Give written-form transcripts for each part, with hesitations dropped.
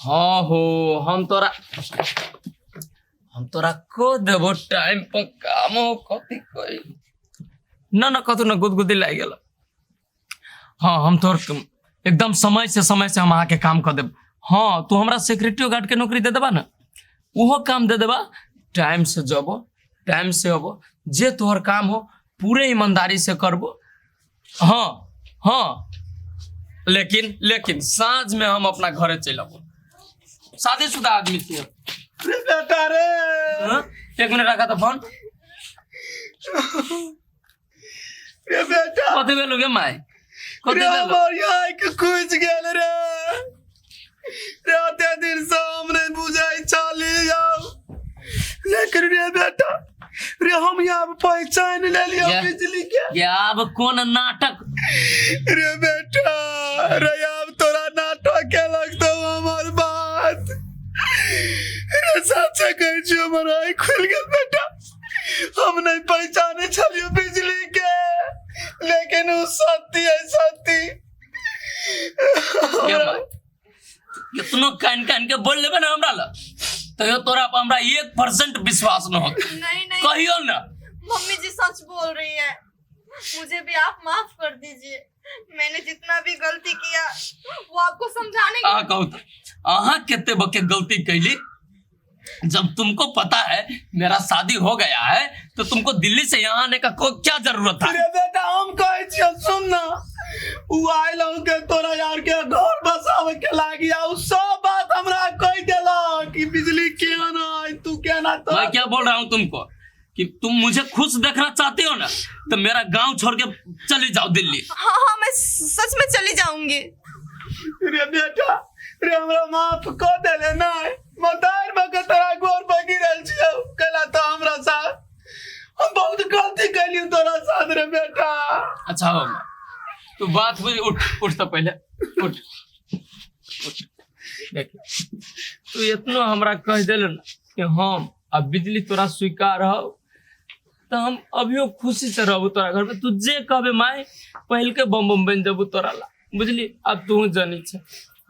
हाँ हो हम तोरा को देबो टाइम पर काम हो कथी कोई ना कतो ना गुदगुदी लाग गेल। हाँ हम तोर एकदम समय से हम आके काम कर देब। हाँ तू हमरा सिक्योरिटी गार्ड के नौकरी दे देबा ना, उहो काम दे देबा। टाइम से जबो टाइम से अबो, जे तोहर काम हो पूरे ईमानदारी से करबो। हाँ हाँ लेकिन साँझ में हम अपना घरे चलबो। शादीशुदा आदमी थी। अरे बेटा रे हाँ? एक मिनट रखा था फोन। रे बेटा कथी भेलो गे माय? कथी रे भेलो? हमर यहाँ के खुज गेल रे राते दिन से हम नहीं बुझाई चली जाओ। लेकिन रे बेटा रे हम यहाँ पे पहचान ले लिया क्या? बिजली के। क्या अब कौन नाटक? रे बेटा रे अब तोरा नाटक के लगता हमार बात। रे सच कह छी हमारा आँख खुल गया बेटा। हम नहीं पहचाने चलियो बिजली के, लेकिन वो सत्य है सत्य। क्या माय? कितनो कान के बोल लेबे ना हमरा ला, तो तोरा पर हमरा 1% विश्वास न होत। नहीं कहियो ना। मम्मी जी सच बोल रही है, मुझे भी आप माफ कर दीजिए। मैंने जितना भी गलती किया वो आपको समझाने आ कहू तो अहाँ केते बके गलती कैली। जब तुमको पता है मेरा शादी हो गया है तो तुमको दिल्ली से यहाँ आने का क्या जरूरत था? अरे बेटा हम कहे छी सुन ना, उ आइल के तोरा यार के घर बसावे के लागी आ सब बात हमरा कह देला कि बिजली क्यों ना आई तू क्या ना। तो मैं क्या बोल रहा हूँ तुमको कि तुम मुझे खुश देखना चाहते हो ना, तो मेरा गांव छोड़ के चली जाओ दिल्ली। हाँ मैं सच में चली जाऊंगी। रे बेटा रे हमरा माफ कर देले ना, मदार बके तोरा गोर बगी रहल छियो कला तो हमरा साथ हम बहुत गलती कैली तोरा साथ रे बेटा। अच्छा हो मैं तू बात बुझ। उठ तो पहले उठ। देख तू इतना हमरा कह दिल ना कि हम अब बिजली तोरा स्वीकार हो, तो हम अभियो खुशी से रहबू तोरा घर में। तू जे कहबे माय पहल के बम बन जबू तोरा ला, बुझली। अब तू जानी छ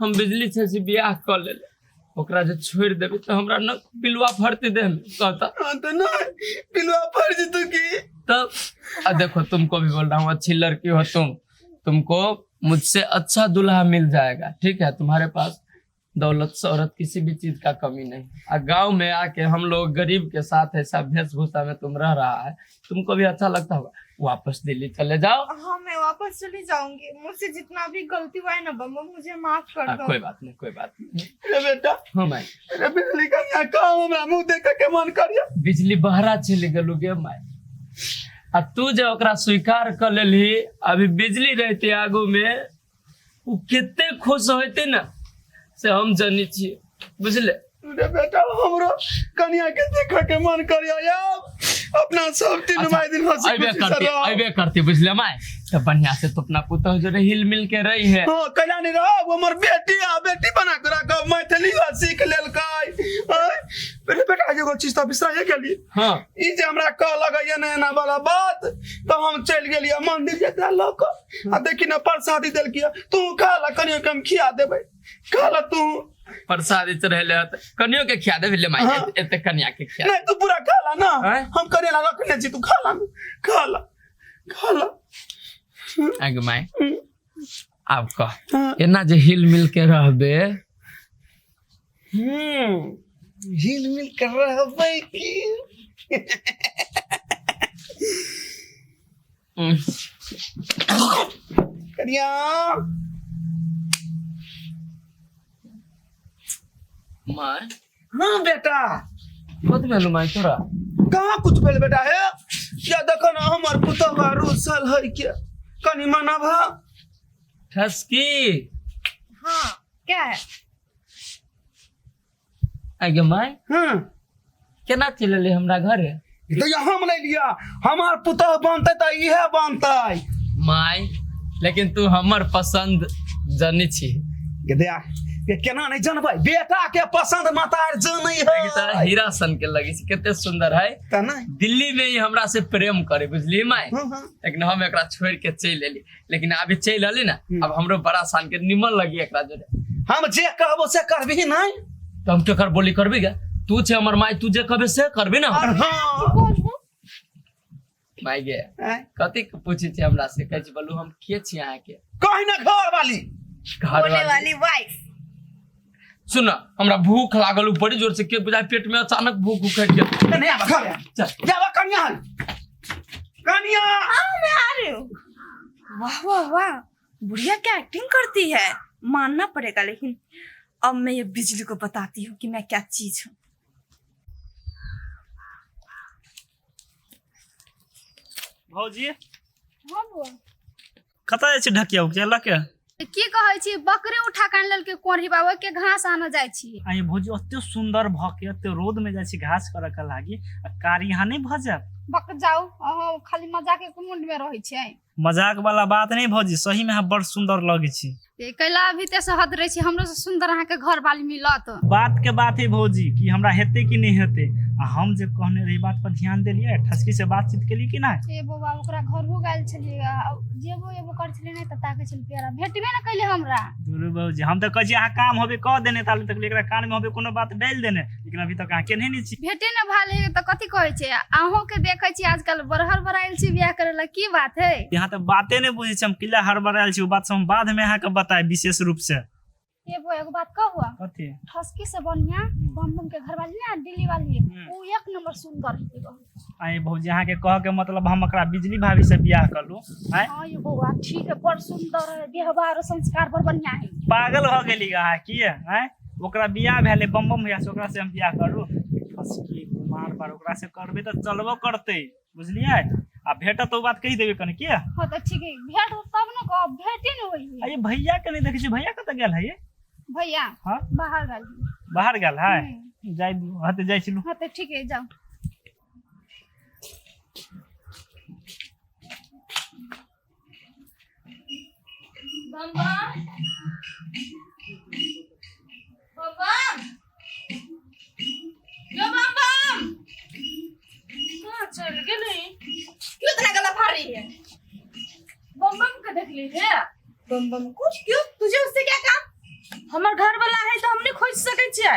हम बिजली से बियाह कर ले, ओकरा जे छोड़ देबे तो हमरा न पिलवा फरते दे में कहता। हां तो ना पिलवा फर जतू की तब देखो तुमको भी बोल रहा हूँ, अच्छी लड़की हो तुमको मुझसे अच्छा दूल्हा मिल जाएगा। ठीक है, तुम्हारे पास दौलत शोहरत किसी भी चीज का कमी नहीं। और गांव में आके हम लोग गरीब के साथ ऐसा वेशभूषा में तुम रह रहा है, तुमको भी अच्छा लगता होगा। वापस दिल्ली चले जाओ। हाँ मैं वापस चली जाऊंगी। मुझसे जितना भी गलती हुआ है ना बम्बा, मुझे माफ कर दो। कोई बात नहीं। रे बेटा हाँ माय रे बिजली का यहाँ काम हमरा मुंह देख के मन करिया। बिजली बहरा चली गेलू गे माय। आ तू जे ओकरा स्वीकार कर लेली, अभी बिजली रहते आगू में वो कितने खुश होते ना से हम जानी छिए, बुझले। रे बेटा हमरो कन्या के देख के मन करिया यार। अपना सब तीन माय दिन हंसी खुशी से अबे करती बुझले माय। तो बढ़िया से तो अपना पुतह जो हिल मिल के रही है। हां कला नहीं रहा वो हमर बेटी बना के रखा मैथिली सीख लेल काय। रे बेटा एगो चीज तो बिसराए गेली। हां ई जे हमरा कह लगैया ना वाला बात, तो हम चल गेलिया मंदिर जे लोक आ देखि ना प्रसादी देल किया। तू खा ला कनियो कम खिया देबे, खा ला तू। प्रसादी चढ़ेले कनियो के खिया दे ले माय। हाँ। एते कन्या के खिया नहीं तू पूरा खा ला ना। हैं? हम करेला रखने छी, तू खा ला। आगे माय अब कह हाँ। एना जे हिल मिल के रहबे। हिल मिल कर रहबे की करिया। माय हाँ बेटा कत भेलु माय तोरा? कहाँ कुछ भेल बेटा है क्या? देखो ना हमार पुतवा रोसल है क्या कनी मना भा ठसकी हाँ क्या है? आगे माय हाँ केना चलले हमरा घरे? तो यहाँ हम ले लिया हमार पुतह बनते तो यह बनते माय। लेकिन तू हमर पसंद जानी छी। गदया के केना नहीं जानबै बेटा के पसंद मतार जानै तो है हीरा सन के लगी छै, कते सुंदर है। त नहीं दिल्ली में ही हमरा से प्रेम करे, बुझली माय। हाँ। लेकिन हम एकरा छोड़ के चल एली, लेकिन अभी चल एली ना, अब हमरो बड़ा सान के निमन लगी एकरा जोरे। हम जे कहबो से करबी नहीं तो हम केकर बोली करबी गे? तू छे हमर माय, तू जे कहबे से करबी ना। हाँ माय गे हैं? कथी के पूछे छे हमरा से, कहै छी बोलू हम के छी अहाँ के कहीं ना घर वाली घर होने वाली। वाली वाइफ। सुन हमरा भूख लागल उ बड़ी जोर से, के बुझाय पेट में अचानक भूख उखड़ गेल। नहीं आवा घर चल जावा कन्या कन्या हाँ मैं आ रही हूँ। वाह वाह वाह, बुढ़िया क्या एक्टिंग करती है, मानना पड़ेगा। लेकिन अब मैं ये बिजली को बताती हूँ कि मैं क्या चीज हूँ। भौजी हाँ बुआ, कतऽ जाइ छी ढकिया उपजेला के? की कहै छी, बकरे उठा के आनल के कोढ़ी बाबा के घास आना जाइ छी। आई भौजी ओते सुंदर भ के ओते रोद में जाइ छी घास करऽ के लागी, आ कारिहा नहीं भ जाब? बक जाऊ, अहाँ खाली मजाक के मुंड में रहै छै। मजाक वाला बात नहीं भौजी, सही में अहाँ बड़ सुंदर लगे छी। ए कैला अभी ते से हद रहे छी, हमरो से सुंदर अहाँ के घर वाली मिलत। बात के बात है भौजी कि हमरा हेते कि नहीं हेते, आ हम जे कहने रही बात पर ध्यान देलिए, ठसकी से बातचीत केली कि ना? ए बाबा ओकरा घर हो गेल छलिए, जेबो एबो कर छलिए नहीं त ताके छल प्यारा भेटबे ना कैले हमरा। दुरु भौजी हम तो कह छी अहाँ काम होबे कह देने, ताले तक एकरा कान में होबे कोनो बात डाल देने, लेकिन अभी तक अहाँ के नहीं छी। भेटे ना भाले त कथि कहै छै, अहों के देखै छी आजकल बरहर बराइल छी बियाह करेला, की बात है? यहाँ तो बाते नहीं बुझे छी, हम किला हड़बड़ायल छी, उ बात सब हम बाद में अहाँ के बताए विशेष रूप से। ए वो एगो बात कहू, कथी? ठसकी से बढ़िया बम बम के घर वाली ना दिल्ली वाली, वो एक नंबर सुंदर है। आई भौजी अहाँ के कह के मतलब हम एकरा बिजली भाभी से बियाह करलू? आय हाँ ये बउआ ठीक है, बड़ सुंदर है, व्यवहार और संस्कार बड़ बढ़िया है। पागल हो गेली अहाँ की आय? ओकरा बियाह भेले बम बम भैया से, ओकरा से हम बियाह करू? ठसकी कुमार बार ओकरा से करबे तो चलबो करते, बुझलियै? आ भेटत तो बात कहि देबे कने की? हाँ तो ठीक है, भेट तब ना कह, भेटे न होई है। अये भैया के नहीं देखै छी, भैया कतऽ गेल है ये? भैया हाँ बाहर गल। बाहर गेल है, जाय हते जाय छिलू। हाँ तो ठीक है, जाओ। बम बम बम बम, यो बम बम कहाँ चल गेली? क्यों इतना गला फाड़ रही है? बम बम के देख लीजिए। बम बम कुछ क्यों? तुझे उससे क्या काम? हमार घर वाला है तो हमने खोज सके छिए।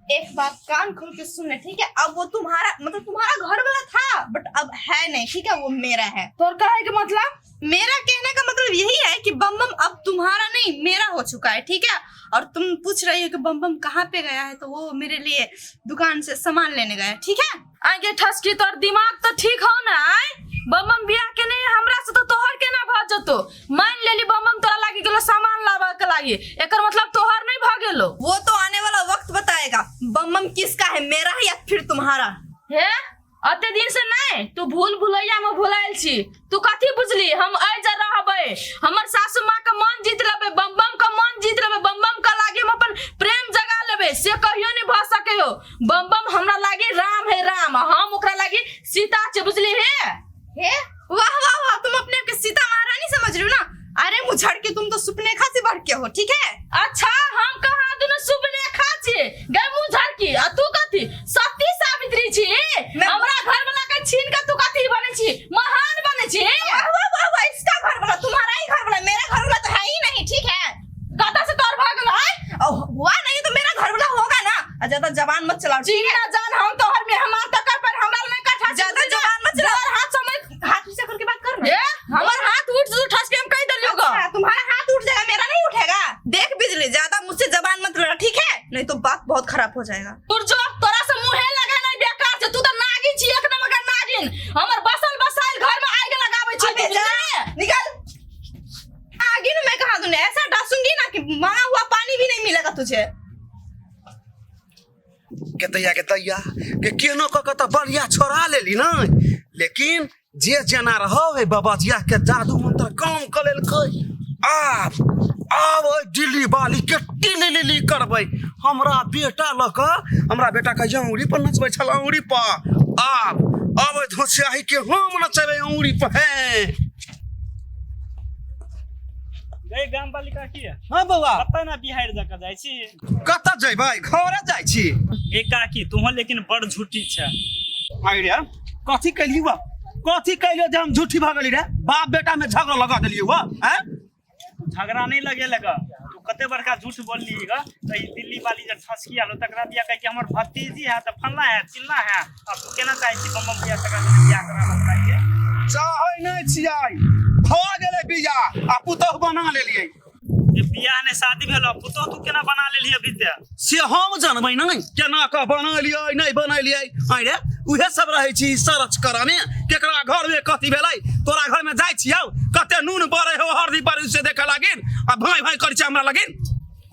एक बात कान खोल के सुन ले, ठीक है? अब वो तुम्हारा मतलब तुम्हारा घर वाला था, बट अब है नहीं, ठीक है? वो मेरा है। तोर कहे के मतलब? मेरा कहने का मतलब यही है कि बम बम अब तुम्हारा नहीं मेरा हो चुका है, ठीक है? और तुम पूछ रही हो कि बम बम कहाँ पे गया है, तो वो मेरे लिए दुकान से सामान लेने गया है, ठीक है? आगे ठसकी तोर दिमाग तो ठीक हो ना? बम बम बियाह के नहीं हमरा से तो तोहर के ना भ जतो। मान लेली बम बम तोरा लागी गेलो सामान लावा के लागी, एकर मतलब तोहर नहीं भ गेलो। वो तो आने वाला वक्त बताएगा बम बम किसका है, मेरा है या फिर तुम्हारा। हे अते दिन से नहीं, तू भूल भुलैया में भुलाइल छी। तू कथी बुझली हम आई जा रहबे, हमर सासू माँ का मन जीत लेबे, बम बम का मन जीत लेबे, बम बम का लागे हम अपन प्रेम जगा लेबे, से कहियो नहीं भ सके हो। बम बम हमरा लागे राम है राम, हम ओकरा लागे सीता छे, बुझली है? हे वाह वाह वाह, तुम अपने आप के सीता महारानी समझ रही हो ना? अरे मुझड़ के तुम तो सुपनेखा से बढ़ के हो, ठीक है? अच्छा हम कहा दुनु सुपनेखा छे, गए मुझर की, आ तू कथी सती सावित्री छी? हमरा घर वाला के छीन के तू कथी बने छी, महान बने छी? वाह वाह वाह वाह, इसका घर वाला तुम्हारा ही घर वाला, मेरा घर वाला तो है ही नहीं, ठीक है? गदा से तोर भागल है, हुआ नहीं तो मेरा घर वाला होगा ना। ज्यादा जबान मत चलाओ, ठीक है? ना जान हम तोहर में हमार तकर पर हमरा में कठा ज्यादा जबान मत चलाओ, हाथ समय हाथ नीचे करके बात कर ना। ए हमर हाथ उठ जो ठस के हम कह दलियोगा। अच्छा, तुम्हारा हाथ उठ जाएगा, मेरा नहीं उठेगा। देख बिजली, ज्यादा मुझसे जबान मत लड़ा, ठीक है? नहीं तो बात बहुत खराब हो जाएगा। तू जो तोरा से मुंहे लगे नहीं बेकार से, तू तो नागिन छी, एक नंबर का नागिन। हमर बसल बसाइल घर में आग लगावे छी, अबे जा, निकल। आगे ना मैं कहा तूने ऐसा डासूंगी ना कि मांगा हुआ पानी भी नहीं मिलेगा तुझे। के तैया के केनो क त बढ़िया छोड़ा लेली ना, लेकिन जे जना रहो है बाबा जिया के जादू मंत्र काम कर लेलकै। अब ओइ दिल्ली वाली के टिली करबै, हमरा बेटा ल क हमरा बेटा के औंगरी पर नचबै छल, औंगरी पर। अब धोसियाही के हम नचबै औंगरी पर है। गई गाम बालिका की हाँ बौआ पता ना बिहार जाकर जाइ छी कतऽ जेबै घरे जाइ छी ए काकी तुहो लेकिन बड़ झूठी छ आई रे कथी कैलियो बा कथी कैलियो जे हम झूठी भ गेली रे बाप बेटा में झगड़ा लगा देलियो बा हैं झगड़ा नहीं लगे लगा तू कते बड़का झूठ बोलली ग त ई दिल्ली वाली जे ठसकी आलो तकरा बिया कह के हमर भतीजी है त फल्ला है चिल्ला है अब तू केना चाहे छी बम बिया तकरा बिया करा बताइए चाहै नै छियै भ गेलै बिया आ पुतोह बना लेलियै ये बियाह ने शादी भेलो पुतो तू केना बना लेलिए विद्या से हम जानबै नै केना क बनलियै नै बनलियै आई रे उहे सब रहै छी सर्च करमे केकरा घर में कथी भेलै तोरा घर में जाइ छियौ कते नून बरै हो हरदी बरै से देख लागिन आ भाई भाई करै छै हमरा लागिन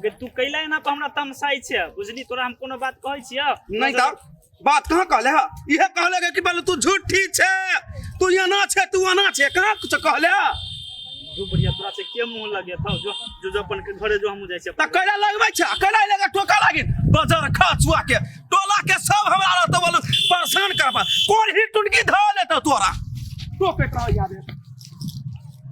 गे तू कैला ना पर हमरा तमसाई छै बुझली तोरा हम कोनो बात कहै छियै नै त बात कहाँ कहले है इहे कहले कि बोले तू झूठी छे तू एना छे तू अना छे कहाँ कुछ कहले दू बढ़िया तोरा से के मुंह लगे था जो अपन के घरे जो हम जाय छै त कैला लगबै छै कैला लगा टोका लागिन बाजार खाचुआ के टोला के सब हमरा रहतो बोल परेशान करबा कोन ही टुनकी ध लेतो तोरा टोके कह याद